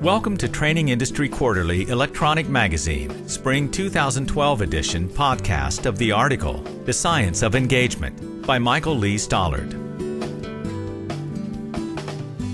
Welcome to Training Industry Quarterly Electronic Magazine, Spring 2012 edition podcast of the article, The Science of Engagement, by Michael Lee Stallard.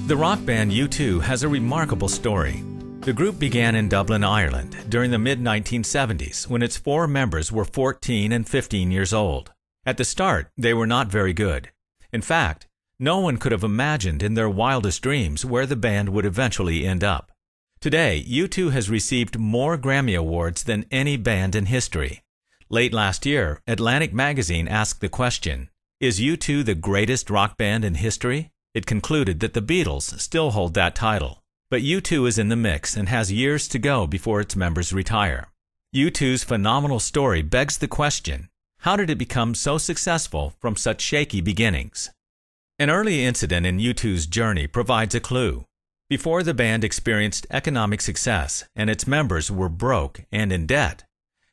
The rock band U2 has a remarkable story. The group began in Dublin, Ireland, during the mid-1970s when its four members were 14 and 15 years old. At the start, they were not very good. In fact, no one could have imagined in their wildest dreams where the band would eventually end up. Today, U2 has received more Grammy Awards than any band in history. Late last year, Atlantic Magazine asked the question, "Is U2 the greatest rock band in history?" It concluded that the Beatles still hold that title. But U2 is in the mix and has years to go before its members retire. U2's phenomenal story begs the question, how did it become so successful from such shaky beginnings? An early incident in U2's journey provides a clue. Before the band experienced economic success and its members were broke and in debt,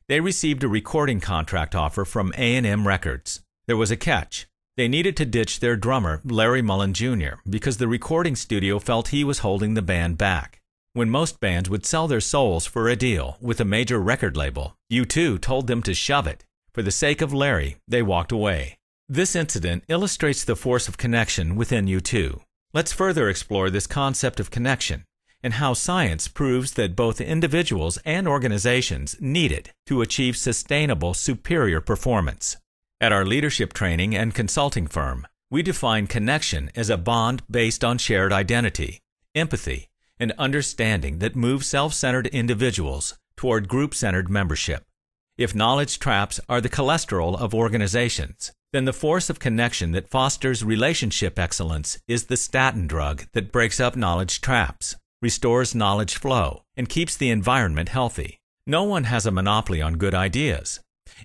they received a recording contract offer from A&M Records. There was a catch. They needed to ditch their drummer, Larry Mullen Jr., because the recording studio felt he was holding the band back. When most bands would sell their souls for a deal with a major record label, U2 told them to shove it. For the sake of Larry, they walked away. This incident illustrates the force of connection within U2. Let's further explore this concept of connection and how science proves that both individuals and organizations need it to achieve sustainable, superior performance. At our leadership training and consulting firm, we define connection as a bond based on shared identity, empathy, and understanding that moves self-centered individuals toward group-centered membership. If knowledge traps are the cholesterol of organizations, then the force of connection that fosters relationship excellence is the statin drug that breaks up knowledge traps, restores knowledge flow, and keeps the environment healthy. No one has a monopoly on good ideas.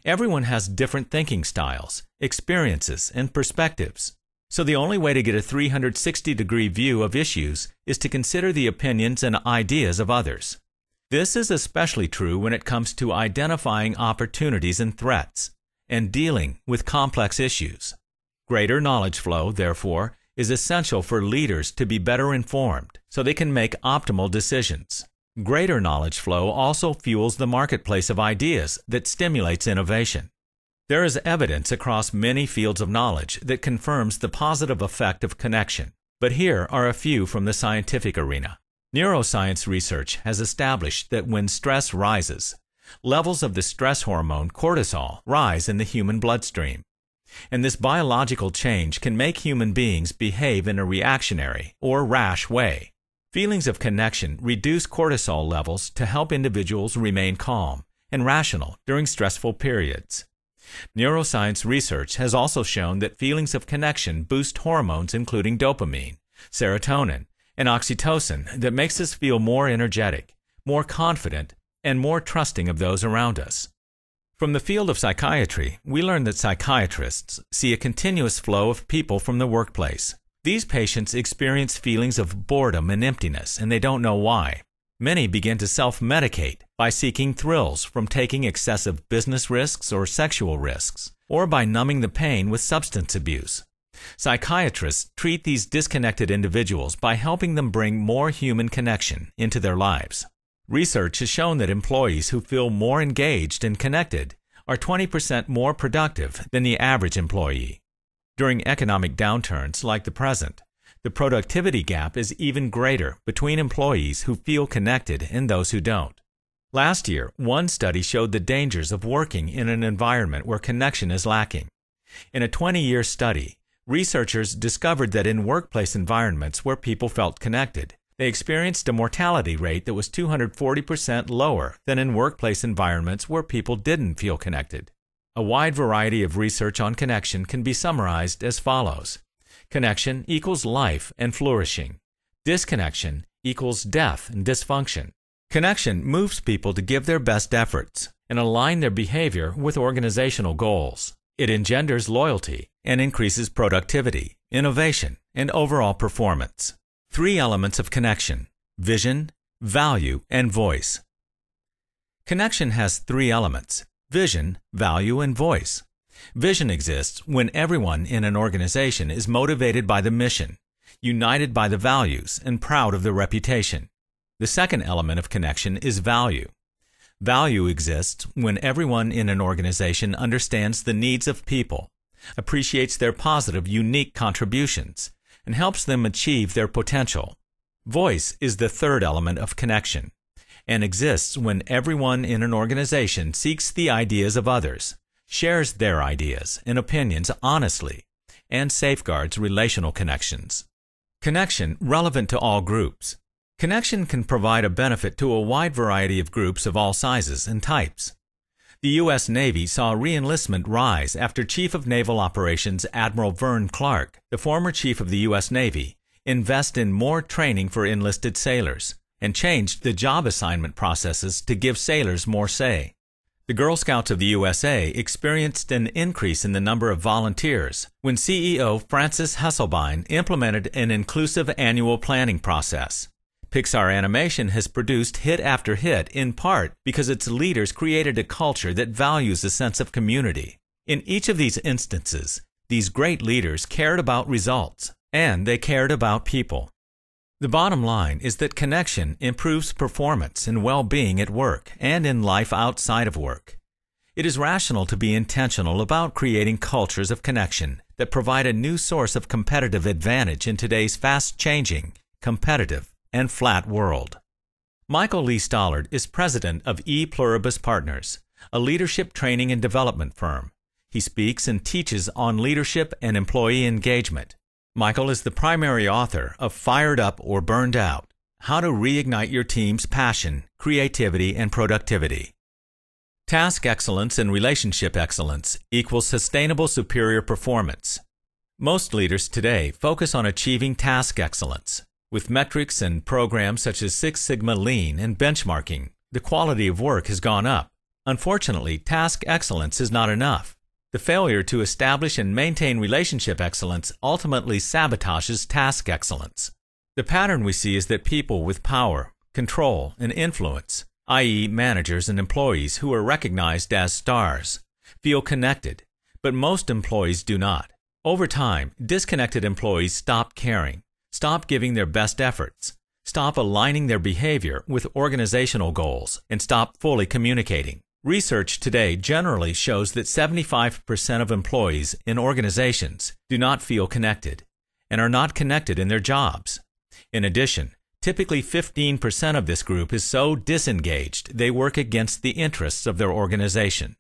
Everyone has different thinking styles, experiences, and perspectives. So the only way to get a 360-degree view of issues is to consider the opinions and ideas of others. This is especially true when it comes to identifying opportunities and threats and dealing with complex issues. Greater knowledge flow, therefore, is essential for leaders to be better informed so they can make optimal decisions. Greater knowledge flow also fuels the marketplace of ideas that stimulates innovation. There is evidence across many fields of knowledge that confirms the positive effect of connection, but here are a few from the scientific arena. Neuroscience research has established that when stress rises, levels of the stress hormone cortisol rise in the human bloodstream. And this biological change can make human beings behave in a reactionary or rash way. Feelings of connection reduce cortisol levels to help individuals remain calm and rational during stressful periods. Neuroscience research has also shown that feelings of connection boost hormones including dopamine, serotonin, and oxytocin that makes us feel more energetic, more confident, and more trusting of those around us. From the field of psychiatry, we learn that psychiatrists see a continuous flow of people from the workplace. These patients experience feelings of boredom and emptiness, and they don't know why. Many begin to self-medicate by seeking thrills from taking excessive business risks or sexual risks, or by numbing the pain with substance abuse. Psychiatrists treat these disconnected individuals by helping them bring more human connection into their lives. Research has shown that employees who feel more engaged and connected are 20% more productive than the average employee. During economic downturns like the present, the productivity gap is even greater between employees who feel connected and those who don't. Last year, one study showed the dangers of working in an environment where connection is lacking. In a 20-year study, researchers discovered that in workplace environments where people felt connected, they experienced a mortality rate that was 240% lower than in workplace environments where people didn't feel connected. A wide variety of research on connection can be summarized as follows. Connection equals life and flourishing. Disconnection equals death and dysfunction. Connection moves people to give their best efforts and align their behavior with organizational goals. It engenders loyalty and increases productivity, innovation, and overall performance. 3 elements of connection: vision, value, and voice. Connection has 3 elements: vision, value, and voice. Vision exists when everyone in an organization is motivated by the mission, united by the values and proud of the reputation. The second element of connection is value. Value exists when everyone in an organization understands the needs of people, appreciates their positive, unique contributions, and helps them achieve their potential. Voice is the third element of connection, and exists when everyone in an organization seeks the ideas of others, shares their ideas and opinions honestly, and safeguards relational connections. Connection relevant to all groups. Connection can provide a benefit to a wide variety of groups of all sizes and types. The U.S. Navy saw re-enlistment rise after Chief of Naval Operations Admiral Vern Clark, the former Chief of the U.S. Navy, invest in more training for enlisted sailors and changed the job assignment processes to give sailors more say. The Girl Scouts of the USA experienced an increase in the number of volunteers when CEO Frances Hesselbein implemented an inclusive annual planning process. Pixar Animation has produced hit after hit in part because its leaders created a culture that values a sense of community. In each of these instances, these great leaders cared about results, and they cared about people. The bottom line is that connection improves performance and well-being at work and in life outside of work. It is rational to be intentional about creating cultures of connection that provide a new source of competitive advantage in today's fast-changing, competitive, and flat world. Michael Lee Stallard is president of Pluribus Partners, a leadership training and development firm. He speaks and teaches on leadership and employee engagement. Michael is the primary author of Fired Up or Burned Out: How to Reignite Your Team's Passion, Creativity, and Productivity. Task excellence and relationship excellence equals sustainable superior performance. Most leaders today focus on achieving task excellence. With metrics and programs such as Six Sigma Lean and benchmarking, the quality of work has gone up. Unfortunately, task excellence is not enough. The failure to establish and maintain relationship excellence ultimately sabotages task excellence. The pattern we see is that people with power, control, and influence, i.e. managers and employees who are recognized as stars, feel connected, but most employees do not. Over time, disconnected employees stop caring, stop giving their best efforts, stop aligning their behavior with organizational goals, and stop fully communicating. Research today generally shows that 75% of employees in organizations do not feel connected and are not connected in their jobs. In addition, typically 15% of this group is so disengaged they work against the interests of their organization.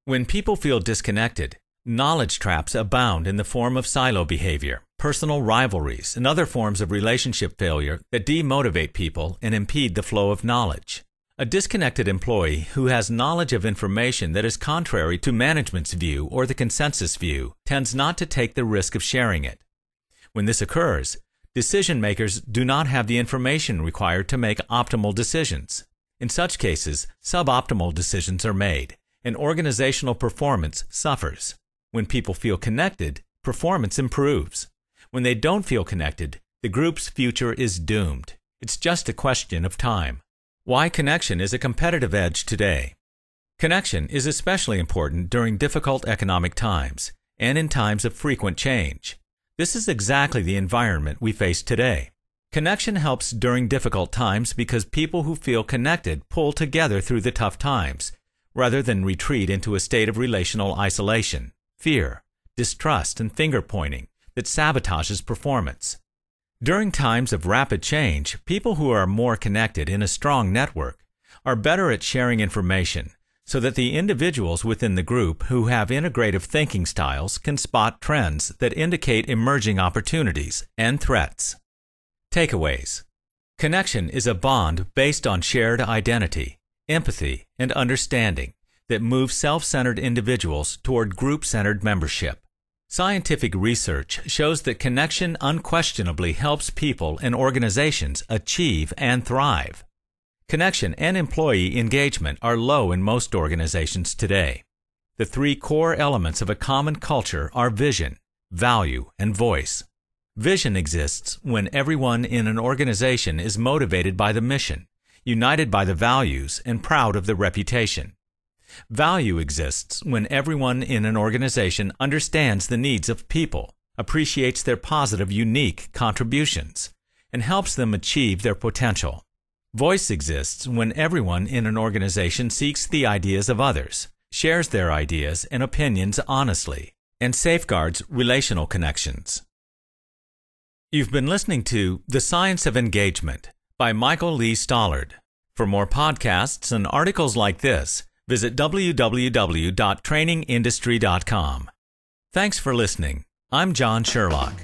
When people feel disconnected, knowledge traps abound in the form of silo behavior, personal rivalries, and other forms of relationship failure that demotivate people and impede the flow of knowledge. A disconnected employee who has knowledge of information that is contrary to management's view or the consensus view tends not to take the risk of sharing it. When this occurs, decision makers do not have the information required to make optimal decisions. In such cases, suboptimal decisions are made, and organizational performance suffers. When people feel connected, performance improves. When they don't feel connected, the group's future is doomed. It's just a question of time. Why connection is a competitive edge today. Connection is especially important during difficult economic times and in times of frequent change. This is exactly the environment we face today. Connection helps during difficult times because people who feel connected pull together through the tough times, rather than retreat into a state of relational isolation, fear, distrust, and finger-pointing that sabotages performance. During times of rapid change, people who are more connected in a strong network are better at sharing information so that the individuals within the group who have integrative thinking styles can spot trends that indicate emerging opportunities and threats. Takeaways. Connection is a bond based on shared identity, empathy, and understanding that moves self-centered individuals toward group-centered membership. Scientific research shows that connection unquestionably helps people and organizations achieve and thrive. Connection and employee engagement are low in most organizations today. The three core elements of a common culture are vision, value, and voice. Vision exists when everyone in an organization is motivated by the mission, united by the values, and proud of the reputation. Value exists when everyone in an organization understands the needs of people, appreciates their positive, unique contributions, and helps them achieve their potential. Voice exists when everyone in an organization seeks the ideas of others, shares their ideas and opinions honestly, and safeguards relational connections. You've been listening to The Science of Engagement by Michael Lee Stallard. For more podcasts and articles like this, visit www.trainingindustry.com. Thanks for listening. I'm John Sherlock.